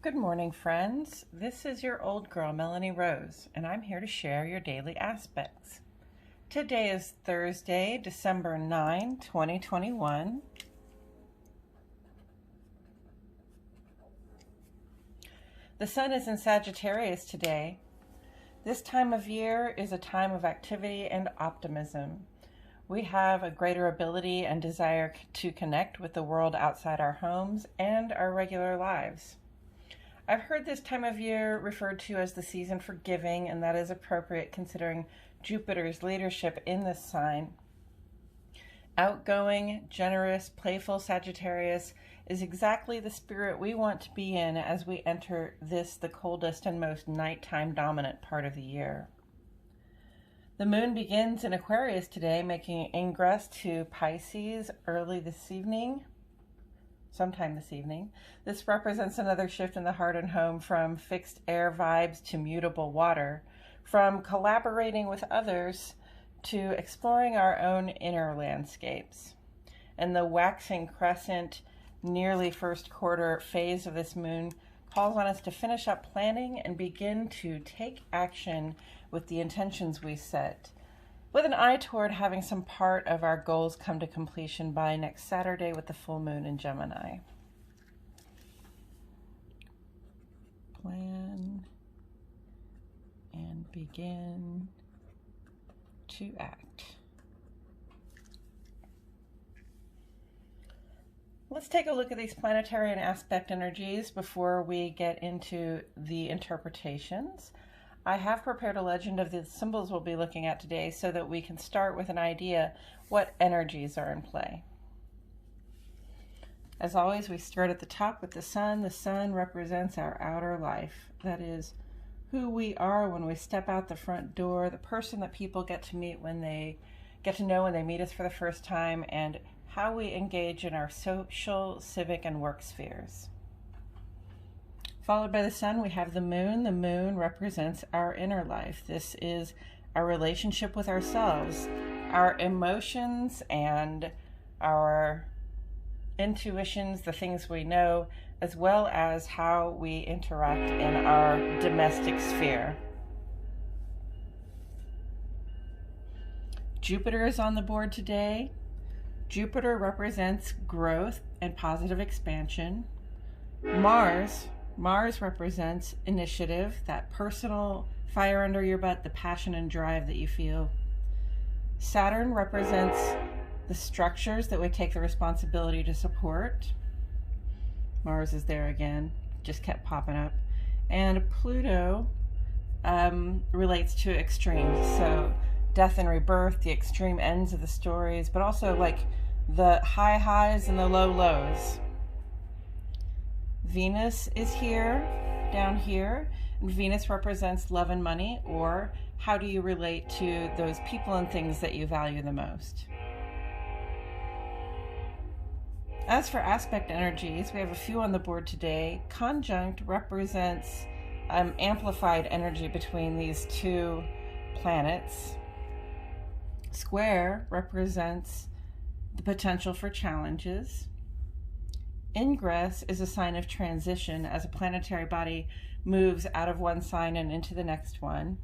Good morning, friends. This is your old girl, Melanie Rose, and I'm here to share your daily aspects. Today is Thursday, December 9, 2021. The sun is in Sagittarius today. This time of year is a time of activity and optimism. We have a greater ability and desire to connect with the world outside our homes and our regular lives. I've heard this time of year referred to as the season for giving, and that is appropriate considering Jupiter's leadership in this sign. Outgoing, generous, playful Sagittarius is exactly the spirit we want to be in as we enter the coldest and most nighttime dominant part of the year. The moon begins in Aquarius today, making ingress to Pisces sometime this evening. This represents another shift in the heart and home from fixed air vibes to mutable water, from collaborating with others to exploring our own inner landscapes. And the waxing crescent, nearly first quarter phase of this moon calls on us to finish up planning and begin to take action with the intentions we set, with an eye toward having some part of our goals come to completion by next Saturday with the full moon in Gemini. Plan and begin to act. Let's take a look at these planetary and aspect energies before we get into the interpretations. I have prepared a legend of the symbols we'll be looking at today so that we can start with an idea what energies are in play. As always, we start at the top with the sun. The sun represents our outer life. That is who we are when we step out the front door, the person that people get to know when they meet us for the first time, and how we engage in our social, civic, and work spheres. Followed by the sun, we have the moon. The moon represents our inner life. This is our relationship with ourselves, our emotions and our intuitions, the things we know, as well as how we interact in our domestic sphere. Jupiter is on the board today. Jupiter represents growth and positive expansion. Mars represents initiative, that personal fire under your butt, the passion and drive that you feel. Saturn represents the structures that we take the responsibility to support. Mars is there again, just kept popping up. And Pluto relates to extremes, so death and rebirth, the extreme ends of the stories, but also like the high highs and the low lows. Venus is here, down here, and Venus represents love and money, or how do you relate to those people and things that you value the most. As for aspect energies, we have a few on the board today. Conjunct represents amplified energy between these two planets. Square represents the potential for challenges. Ingress is a sign of transition as a planetary body moves out of one sign and into the next one.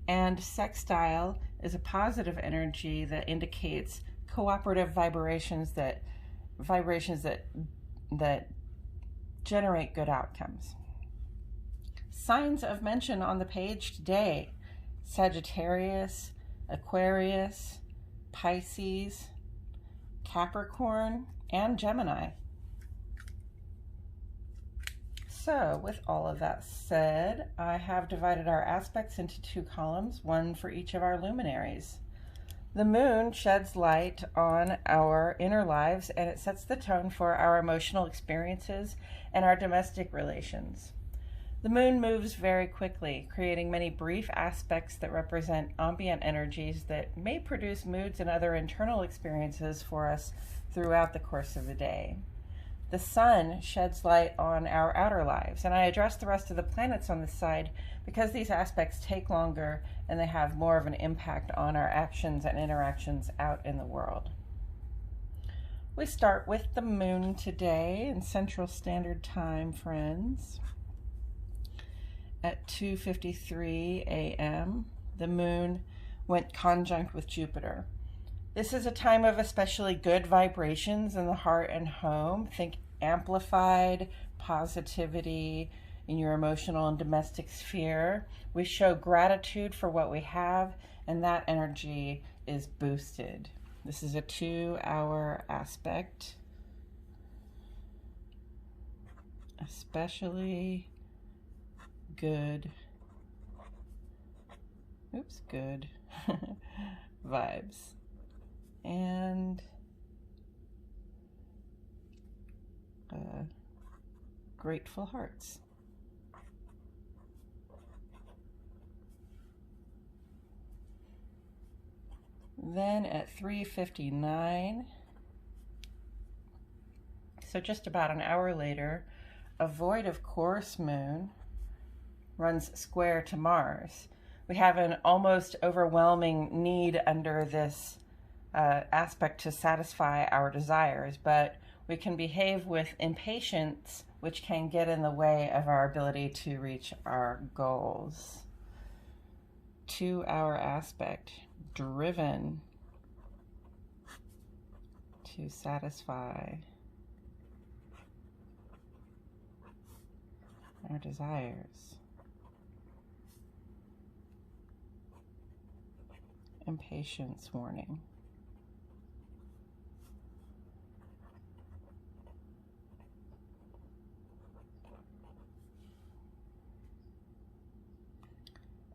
And sextile is a positive energy that indicates cooperative vibrations that generate good outcomes. Signs of mention on the page today: Sagittarius, Aquarius, Pisces, Capricorn, and Gemini. So with all of that said, I have divided our aspects into two columns, one for each of our luminaries. The moon sheds light on our inner lives, and it sets the tone for our emotional experiences and our domestic relations. The moon moves very quickly, creating many brief aspects that represent ambient energies that may produce moods and other internal experiences for us throughout the course of the day. The sun sheds light on our outer lives, and I address the rest of the planets on this side because these aspects take longer and they have more of an impact on our actions and interactions out in the world. We start with the moon today in Central Standard Time, friends. At 2:53 a.m., the moon went conjunct with Jupiter. This is a time of especially good vibrations in the heart and home. Think amplified positivity in your emotional and domestic sphere. We show gratitude for what we have, and that energy is boosted. This is a 2-hour aspect, especially good vibes and grateful hearts. Then at 3:59, so just about an hour later, a void of course moon runs square to Mars. We have an almost overwhelming need under this aspect to satisfy our desires, but we can behave with impatience, which can get in the way of our ability to reach our goals. 2-hour aspect, driven to satisfy our desires. Impatience warning.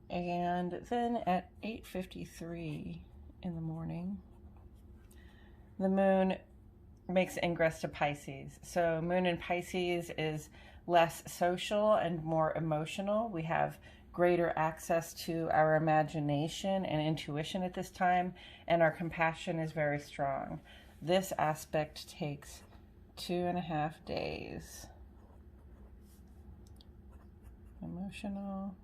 And then at 8:53 in the morning, the moon makes ingress to Pisces. So moon in Pisces is less social and more emotional. We have greater access to our imagination and intuition at this time, and our compassion is very strong. This aspect takes 2.5 days. Emotional,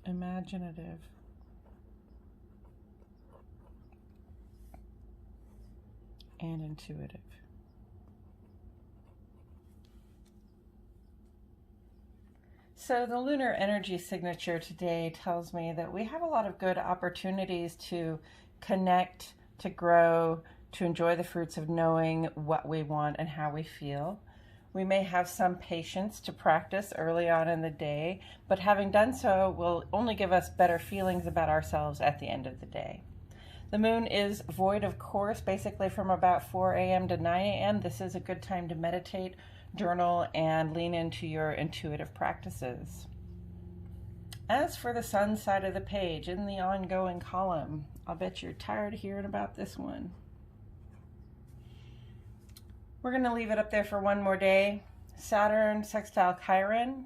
imaginative, and intuitive. So the lunar energy signature today tells me that we have a lot of good opportunities to connect, to grow, to enjoy the fruits of knowing what we want and how we feel. We may have some patience to practice early on in the day, but having done so will only give us better feelings about ourselves at the end of the day. The moon is void of course, basically from about 4 a.m. to 9 a.m. This is a good time to meditate, journal, and lean into your intuitive practices. As for the sun side of the page, in the ongoing column, I'll bet you're tired of hearing about this one. We're going to leave it up there for one more day. Saturn sextile Chiron.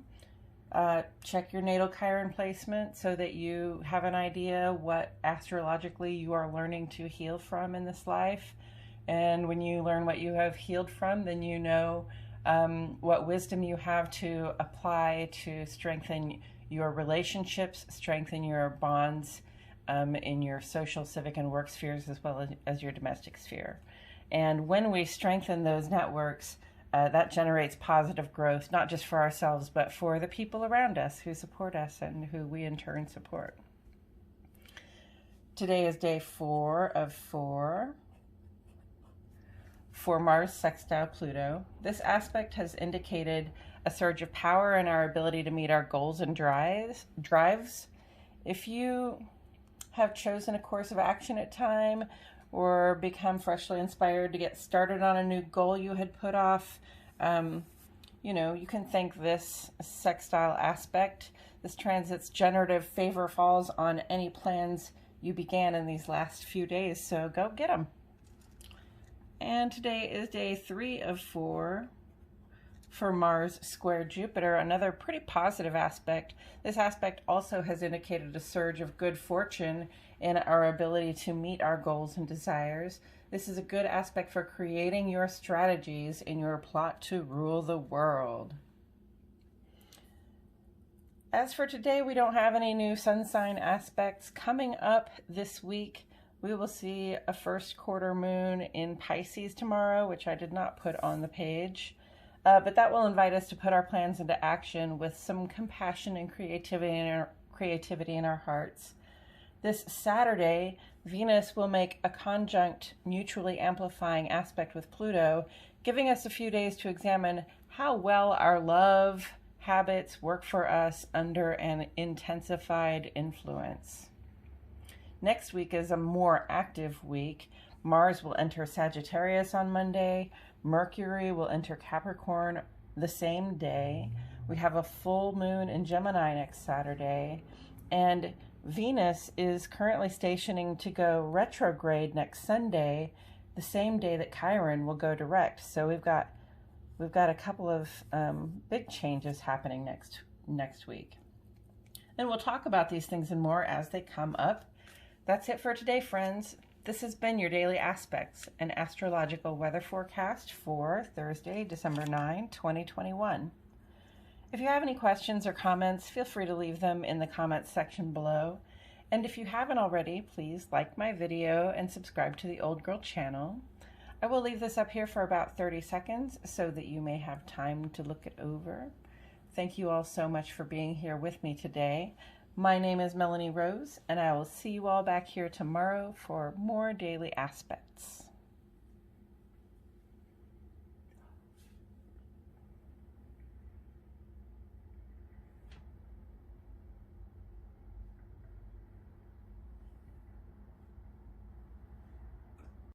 Check your natal Chiron placement so that you have an idea what astrologically you are learning to heal from in this life. And when you learn what you have healed from, then you know what wisdom you have to apply to strengthen your relationships, strengthen your bonds in your social, civic, and work spheres, as well as your domestic sphere. And when we strengthen those networks, that generates positive growth, not just for ourselves, but for the people around us who support us and who we in turn support. Today is day 4 of 4 for Mars sextile Pluto. This aspect has indicated a surge of power in our ability to meet our goals and drives. If you have chosen a course of action at time or become freshly inspired to get started on a new goal you had put off, you can thank this sextile aspect. This transit's generative favor falls on any plans you began in these last few days, so go get them. And today is day 3 of 4 for Mars square Jupiter, another pretty positive aspect. This aspect also has indicated a surge of good fortune in our ability to meet our goals and desires. This is a good aspect for creating your strategies in your plot to rule the world. As for today, we don't have any new sun sign aspects. Coming up this week, We will see a first quarter moon in Pisces tomorrow, which I did not put on the page. But that will invite us to put our plans into action with some compassion and creativity in our hearts. This Saturday, Venus will make a conjunct mutually amplifying aspect with Pluto, giving us a few days to examine how well our love habits work for us under an intensified influence. Next week is a more active week. Mars will enter Sagittarius on Monday. Mercury will enter Capricorn the same day. We have a full moon in Gemini next Saturday. And Venus is currently stationing to go retrograde next Sunday, the same day that Chiron will go direct. So we've got a couple of big changes happening next week. And we'll talk about these things and more as they come up. That's it for today, friends. This has been your Daily Aspects, an astrological weather forecast for Thursday, December 9, 2021. If you have any questions or comments, feel free to leave them in the comments section below. And if you haven't already, please like my video and subscribe to the Old Girl channel. I will leave this up here for about 30 seconds so that you may have time to look it over. Thank you all so much for being here with me today. My name is Melanie Rose, and I will see you all back here tomorrow for more Daily Aspects.